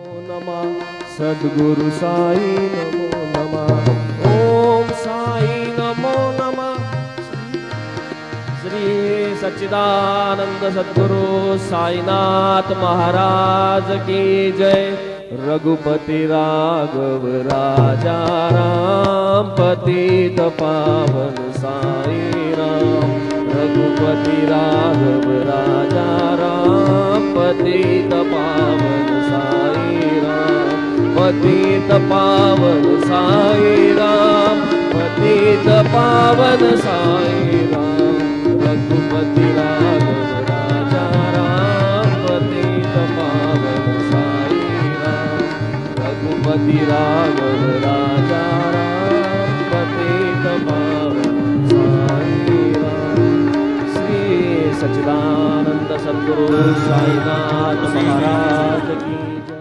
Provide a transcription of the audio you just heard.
नमः सद्गुरु साई नमो नमः। ओम साई नमो नमः। श्री सच्चिदानंद सद्गुरु साईनाथ महाराज की जय। रघुपति राघव राजा राम पतित पावन साई राम। रघुपति राघव राजा राम पतित पावन साई राम। पतित पावन साई राम पतित पावन साई राम। रघुपति राघव राजा राम पतित पावन साई राम। रघुपति राघव राजा राम पतित पावन साई राम। श्री सच्चिदानंद सद्गुरु साईनाथ महाराज की जय।